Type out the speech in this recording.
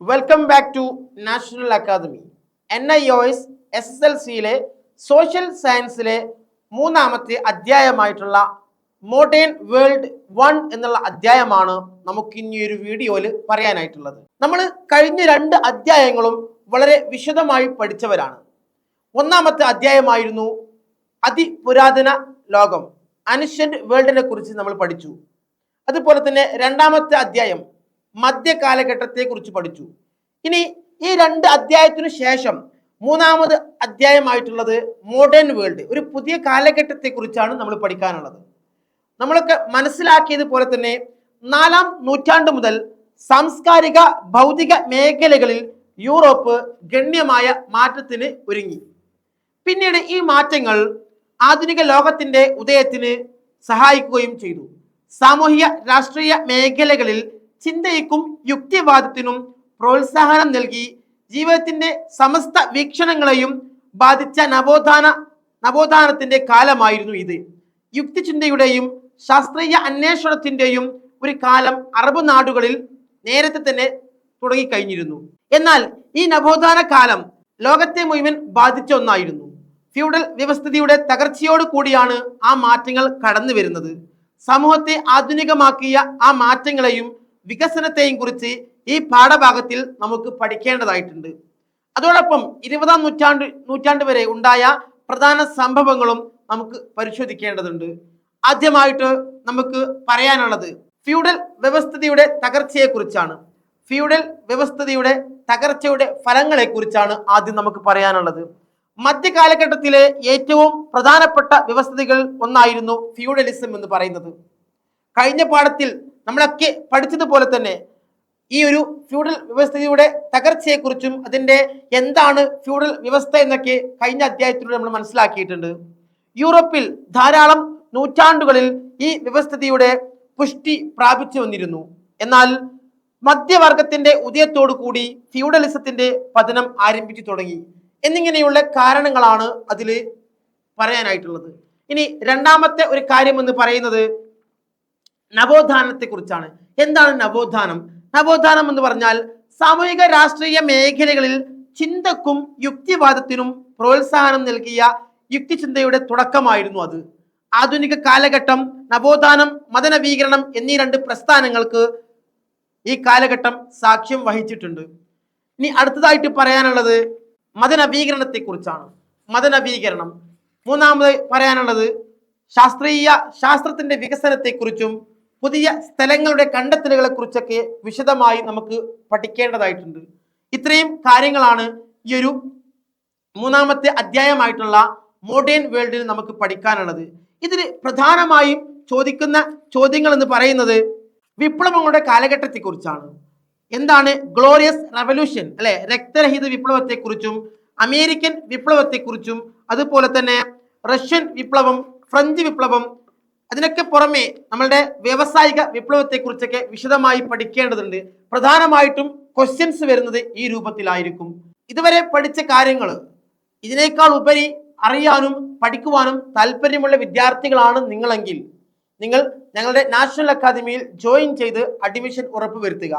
Welcome back to national academy. NIOS SSLCയിലെ social സയൻസിലെ മൂന്നാമത്തെ അധ്യായമായിട്ടുള്ള മോഡേൺ വേൾഡ് 1 എന്നുള്ള അധ്യായമാണ് നമുക്ക് ഇനി ഒരു വീഡിയോയിൽ പറയാനായിട്ടുള്ളത്. നമ്മൾ കഴിഞ്ഞ 2 അധ്യായങ്ങളും വളരെ വിശദമായി പഠിച്ചവരാണ്. ഒന്നാമത്തെ അധ്യായമായിരുന്നു അതിപുരാതന ലോകം, അൻഷ്യന്റ് വേൾഡിനെ കുറിച്ച് നമ്മൾ പഠിച്ചു. അതുപോലെ തന്നെ രണ്ടാമത്തെ അധ്യായം മധ്യകാലഘട്ടത്തെ കുറിച്ച് പഠിച്ചു. ഇനി ഈ 2 അധ്യായത്തിനു ശേഷം മൂന്നാമത് അധ്യായമായിട്ടുള്ളത് മോഡേൺ വേൾഡ്, ഒരു പുതിയ കാലഘട്ടത്തെ കുറിച്ചാണ് നമ്മൾ പഠിക്കാനുള്ളത്. നമ്മളൊക്കെ മനസ്സിലാക്കിയതുപോലെ തന്നെ 4-ാം നൂറ്റാണ്ട് മുതൽ സാംസ്കാരിക ഭൗതിക മേഖലകളിൽ യൂറോപ്പ് ഗണ്യമായ മാറ്റത്തിന് ഒരുങ്ങി. പിന്നീട് ഈ മാറ്റങ്ങൾ ആധുനിക ലോകത്തിന്റെ ഉദയത്തിന് സഹായിക്കുകയും ചെയ്തു. സാമൂഹിക രാഷ്ട്രീയ മേഖലകളിൽ ചിന്തയ്ക്കും യുക്തിവാദത്തിനും പ്രോത്സാഹനം നൽകി. ജീവിതത്തിന്റെ സമസ്ത വീക്ഷണങ്ങളെയും ബാധിച്ച നവോത്ഥാനത്തിന്റെ കാലമായിരുന്നു ഇത്. യുക്തിചിന്തയുടെയും ശാസ്ത്രീയ അന്വേഷണത്തിന്റെയും ഒരു കാലം അറബ് നാടുകളിൽ നേരത്തെ തന്നെ തുടങ്ങിക്കഴിഞ്ഞിരുന്നു. എന്നാൽ ഈ നവോത്ഥാന കാലം ലോകത്തെ മുഴുവൻ ബാധിച്ച ഒന്നായിരുന്നു. ഫ്യൂഡൽ വ്യവസ്ഥിതിയുടെ തകർച്ചയോട് കൂടിയാണ് ആ മാറ്റങ്ങൾ കടന്നു വരുന്നത്. സമൂഹത്തെ ആധുനികമാക്കിയ ആ മാറ്റങ്ങളെയും വികസനത്തെയും കുറിച്ച് ഈ പാഠഭാഗത്തിൽ നമുക്ക് പഠിക്കേണ്ടതായിട്ടുണ്ട്. അതോടൊപ്പം 20-ാം നൂറ്റാണ്ട് വരെ ഉണ്ടായ പ്രധാന സംഭവങ്ങളും നമുക്ക് പരിശോധിക്കേണ്ടതുണ്ട്. ആദ്യമായിട്ട് നമുക്ക് പറയാനുള്ളത് ഫ്യൂഡൽ വ്യവസ്ഥിതിയുടെ തകർച്ചയെക്കുറിച്ചാണ്. ഫ്യൂഡൽ വ്യവസ്ഥിതിയുടെ തകർച്ചയുടെ ഫലങ്ങളെ കുറിച്ചാണ് ആദ്യം നമുക്ക് പറയാനുള്ളത്. മധ്യകാലഘട്ടത്തിലെ ഏറ്റവും പ്രധാനപ്പെട്ട വ്യവസ്ഥിതികൾ ഒന്നായിരുന്നു ഫ്യൂഡലിസം എന്ന് പറയുന്നത്. കഴിഞ്ഞ പാഠത്തിൽ നമ്മളൊക്കെ പഠിച്ചതുപോലെ തന്നെ ഈ ഒരു ഫ്യൂഡൽ വ്യവസ്ഥിതിയുടെ തകർച്ചയെക്കുറിച്ചും അതിൻ്റെ എന്താണ് ഫ്യൂഡൽ വ്യവസ്ഥ എന്നൊക്കെ കഴിഞ്ഞ അധ്യായത്തിലൂടെ നമ്മൾ മനസ്സിലാക്കിയിട്ടുണ്ട്. യൂറോപ്പിൽ ധാരാളം നൂറ്റാണ്ടുകളിൽ ഈ വ്യവസ്ഥിതിയുടെ പുഷ്ടി പ്രാപിച്ചു വന്നിരുന്നു. എന്നാൽ മധ്യവർഗത്തിന്റെ ഉദയത്തോടു കൂടി ഫ്യൂഡലിസത്തിന്റെ പതനം ആരംഭിച്ചു തുടങ്ങി എന്നിങ്ങനെയുള്ള കാരണങ്ങളാണ് അതിൽ പറയാനായിട്ടുള്ളത്. ഇനി രണ്ടാമത്തെ ഒരു കാര്യം എന്ന് പറയുന്നത് നവോത്ഥാനത്തെ കുറിച്ചാണ്. എന്താണ് നവോത്ഥാനം? നവോത്ഥാനം എന്ന് പറഞ്ഞാൽ സാമൂഹിക രാഷ്ട്രീയ മേഖലകളിൽ ചിന്തക്കും യുക്തിവാദത്തിനും പ്രോത്സാഹനം നൽകിയ യുക്തിചിന്തയുടെ തുടക്കമായിരുന്നു അത്. ആധുനിക കാലഘട്ടം നവോത്ഥാനം, മതനവീകരണം എന്നീ 2 പ്രസ്ഥാനങ്ങൾക്ക് ഈ കാലഘട്ടം സാക്ഷ്യം വഹിച്ചിട്ടുണ്ട്. ഇനി അടുത്തതായിട്ട് പറയാനുള്ളത് മതനവീകരണത്തെ കുറിച്ചാണ്. മതനവീകരണം. മൂന്നാമത് പറയാനുള്ളത് ശാസ്ത്രത്തിന്റെ വികസനത്തെക്കുറിച്ചും പുതിയ സ്ഥലങ്ങളുടെ കണ്ടെത്തലുകളെ കുറിച്ചൊക്കെ വിശദമായി നമുക്ക് പഠിക്കേണ്ടതായിട്ടുണ്ട്. ഇത്രയും കാര്യങ്ങളാണ് ഈ ഒരു മൂന്നാമത്തെ അധ്യായമായിട്ടുള്ള മോഡേൺ വേൾഡിൽ നമുക്ക് പഠിക്കാനുള്ളത്. ഇതിൽ പ്രധാനമായും ചോദിക്കുന്ന ചോദ്യങ്ങൾ എന്ന് പറയുന്നത് വിപ്ലവങ്ങളുടെ കാലഘട്ടത്തെ കുറിച്ചാണ്. എന്താണ് ഗ്ലോറിയസ് റവല്യൂഷൻ, അല്ലെ, രക്തരഹിത വിപ്ലവത്തെക്കുറിച്ചും അമേരിക്കൻ വിപ്ലവത്തെക്കുറിച്ചും അതുപോലെ തന്നെ റഷ്യൻ വിപ്ലവം, ഫ്രഞ്ച് വിപ്ലവം, അതിനൊക്കെ പുറമെ നമ്മളുടെ വ്യാവസായിക വിപ്ലവത്തെക്കുറിച്ചൊക്കെ വിശദമായി പഠിക്കേണ്ടതുണ്ട്. പ്രധാനമായിട്ടും ക്വസ്റ്റ്യൻസ് വരുന്നത് ഈ രൂപത്തിലായിരിക്കും. ഇതുവരെ പഠിച്ച കാര്യങ്ങൾ ഇതിനേക്കാൾ ഉപരി അറിയാനും പഠിക്കുവാനും താല്പര്യമുള്ള വിദ്യാർത്ഥികളാണ് നിങ്ങളെങ്കിൽ നിങ്ങൾ ഞങ്ങളുടെ നാഷണൽ അക്കാദമിയിൽ ജോയിൻ ചെയ്ത് അഡ്മിഷൻ ഉറപ്പുവരുത്തുക.